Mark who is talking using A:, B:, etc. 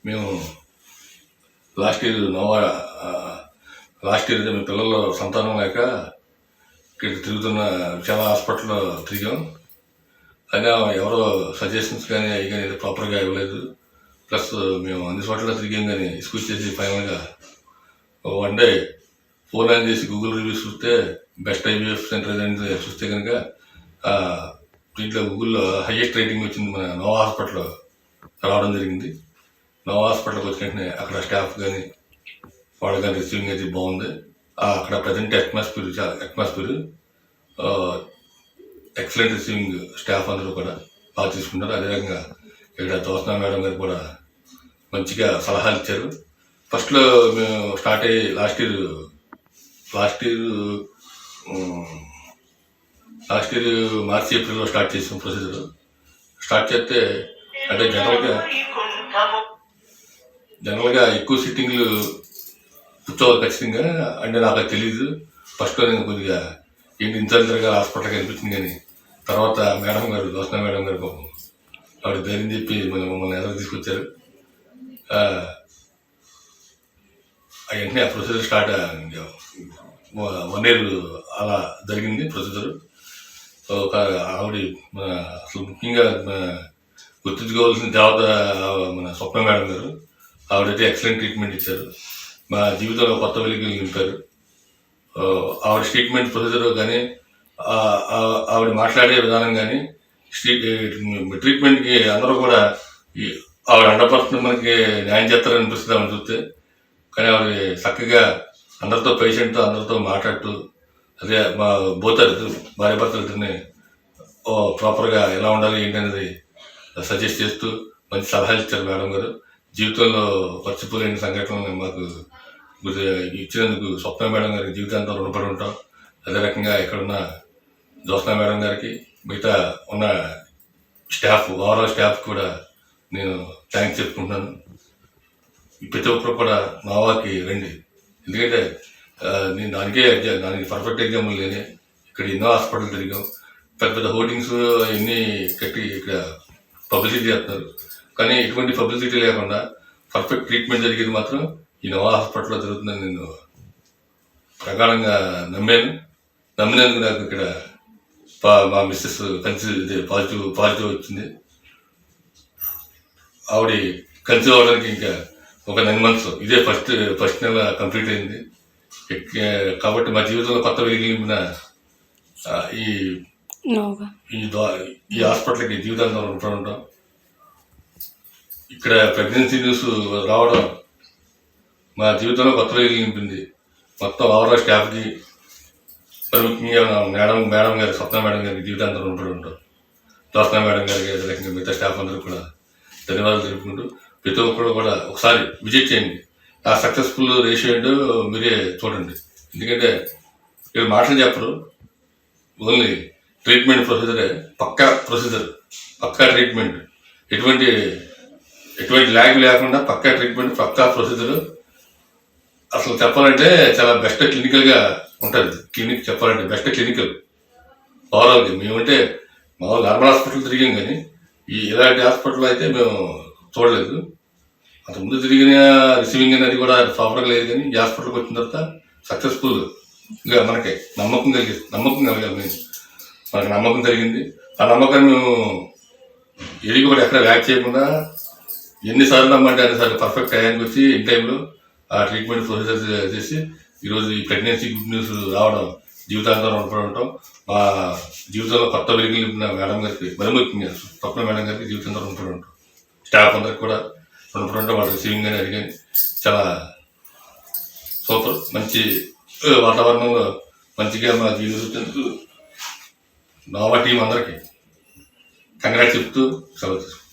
A: మేము last year last year మీ పిల్లలు సంతానం లేక ఇక్కడ తిరుగుతున్న చాలా హాస్పిటల్లో తిరిగాం. అయినా ఎవరో సజెషన్స్ కానీ అవి కానీ ప్రాపర్గా ఇవ్వలేదు. ప్లస్ మేము అన్ని చోట్ల తిరిగాం కానీ ఇసుకొచ్చేసి ఫైనల్గా వన్ డే ఫోన్ ఆన్ చేసి గూగుల్ రివ్యూస్ చూస్తే బెస్ట్ ఐవీఎఫ్ సెంటర్ అని చూస్తే కనుక దీంట్లో గూగుల్లో హైయెస్ట్ రేటింగ్ వచ్చింది మన నోవా హాస్పిటల్ రావడం జరిగింది. నోవా హాస్పిటల్కి వచ్చినట్టునే అక్కడ స్టాఫ్ కానీ వాళ్ళ కానీ రిసీవింగ్ అయితే బాగుంది. అక్కడ present atmosphere excellent receiving staff అందరూ కూడా బాగా తీసుకుంటారు. అదే రకంగా ఇక్కడ జ్యోత్స్నా మేడం గారు కూడా మంచిగా సలహాలు ఇచ్చారు. ఫస్ట్లో మేము స్టార్ట్ అయ్యి లాస్ట్ ఇయర్ మార్చి ఏప్రిల్లో స్టార్ట్ చేసాం ప్రొసీజర్. స్టార్ట్ చేస్తే అంటే జనరల్గా ఎక్కువ సిట్టింగ్లు కూర్చోవాలి ఖచ్చితంగా. అంటే నాకు అది తెలీదు. ఫస్ట్లో నేను కొద్దిగా ఏంటి ఇంతగా హాస్పిటల్కి అనిపించింది. కానీ తర్వాత మేడం గారు జ్యోత్స్నా మేడం గారు పాపం ఆవిడ ధైర్యం చెప్పి మమ్మల్ని ఎదురు తీసుకొచ్చారు. అవన్నీ ఆ ప్రొసీజర్ స్టార్ట్ 1 year అలా జరిగింది ప్రొసీజర్. ఒక ఆవిడ అసలు ముఖ్యంగా గుర్తుంచుకోవాల్సిన దేవత మన స్వప్న మేడం గారు. ఆవిడైతే ఎక్సలెంట్ ట్రీట్మెంట్ ఇచ్చారు. మా జీవితంలో కొత్త వెలుగులు నింపారు. ఆవిడ ట్రీట్మెంట్ ప్రొసీజర్ కానీ ఆవిడ మాట్లాడే విధానం కానీ ట్రీట్మెంట్కి అందరూ కూడా ఆవిడ 100% మనకి న్యాయం చేస్తారని అనిపిస్తుంది ఆవిడ చూస్తే. కానీ ఆవిడ చక్కగా అందరితో పేషెంట్తో అందరితో మాట్లాడుతూ అదే మా భార్య భర్తలని ప్రాపర్గా ఎలా ఉండాలి ఏంటనేది సజెస్ట్ చేస్తూ మంచి సలహాలు ఇచ్చారు మేడం గారు. జీవితంలో మర్చిపోలేని సంఘటనలు మాకు ఇచ్చినందుకు స్వప్న మేడం గారికి జీవితాంతం రుణపడి ఉంటాం. అదే రకంగా ఇక్కడున్న జ్యోత్స్నా మేడం గారికి మిగతా ఉన్న స్టాఫ్ ఓవరాల్ స్టాఫ్ కూడా నేను థ్యాంక్స్ చెప్పుకుంటున్నాను. ప్రతి ఒక్కరు కూడా నోవాకి రండి. ఎందుకంటే నేను దానికి పర్ఫెక్ట్ ఎగ్జాంపుల్ లేని ఇక్కడ ఎన్నో హాస్పిటల్ తిరిగాం. పెద్ద పెద్ద హోర్డింగ్స్ అవన్నీ కట్టి ఇక్కడ పబ్లిసిటీ చేస్తున్నారు. కానీ ఎటువంటి పబ్లిసిటీ లేకుండా పర్ఫెక్ట్ ట్రీట్మెంట్ జరిగేది మాత్రం ఈ నోవా హాస్పిటల్లో జరుగుతుందని నేను ప్రగాఢంగా నమ్మినందుకు నాకు ఇక్కడ మా మిస్సెస్ పాజిటివ్ వచ్చింది. ఆవిడ కన్సీవ్ అవ్వడానికి ఇంకా ఒక 9 months ఇదే ఫస్ట్ నెల కంప్లీట్ అయింది. కాబట్టి మా జీవితంలో కొత్త వెలుగు నింపిన ఈ హాస్పిటల్కి జీవితాంతం రుణపడి ఉంటాం. ఇక్కడ ప్రెగ్నెన్సీ న్యూస్ రావడం మా జీవితంలో కొత్త వెలుగు నింపింది. మొత్తం ఓవరాల్ స్టాఫ్కి మరి ముఖ్యంగా మేడం గారు స్వప్న మేడం గారికి జీవితాంతం రుణపడి ఉంటాం. జ్యోత్స్నా మేడం గారికి అదే రకంగా మిగతా స్టాఫ్ అందరూ కూడా ధన్యవాదాలు తెలుపుకుంటూ ప్రతి ఒక్కరు కూడా ఒకసారి విజిట్ చేయండి. ఆ సక్సెస్ఫుల్ రేషియో ఏంటో మీరే చూడండి. ఎందుకంటే ఇక్కడ మాటలు చెప్పరు, ఓన్లీ ట్రీట్మెంట్ ప్రొసీజరే పక్కా ట్రీట్మెంట్, ఎటువంటి ల్యాగ్ లేకుండా పక్కా ట్రీట్మెంట్, పక్కా ప్రొసీజర్. అసలు చెప్పాలంటే చాలా బెస్ట్ క్లినికల్గా ఉంటుంది. క్లినిక్ చెప్పాలంటే బెస్ట్ క్లినికల్ ఓవరాల్గా. మేమంటే మామూలు నార్మల్ హాస్పిటల్ తిరిగాం కానీ ఇలాంటి హాస్పిటల్ అయితే మేము చూడలేదు. అంతకుముందు తిరిగిన రిసీవింగ్ అనేది కూడా ప్రాపర్గా లేదు. కానీ ఈ హాస్పిటల్కి వచ్చిన తర్వాత సక్సెస్ఫుల్గా మనకి నమ్మకం కలగాలి. మనకి నమ్మకం కలిగింది. ఆ నమ్మకాన్ని మేము ఏది కూడా ఎక్కడ ల్యాక్ చేయకుండా ఎన్నిసార్లు నమ్మంటే అన్నిసార్లు పర్ఫెక్ట్ టైంకి వచ్చి ఇన్ టైంలో ఆ ట్రీట్మెంట్ ప్రొసీజర్ చేసి ఈరోజు ఈ ప్రెగ్నెన్సీ గుడ్ న్యూస్ రావడం జీవితాంతం రుణపడి ఉంటాం. మా జీవితంలో కొత్త వెలుగులు నింపిన మేడం గారికి, మరి ముఖ్యంగా స్వప్న మేడం గారికి జీవితంలో రుణపడి ఉంటాం. స్టాఫ్ అందరికి కూడా రుణపడి ఉంటాం. వాళ్ళ రిసీవింగ్ కానీ అడిగాని చాలా సూపర్. మంచి వాతావరణంలో మంచిగా మా జీవితంలో నోవా టీం అందరికీ కంగ్రాట్స్ చెప్తూ సెలవు తీసుకుంటాం.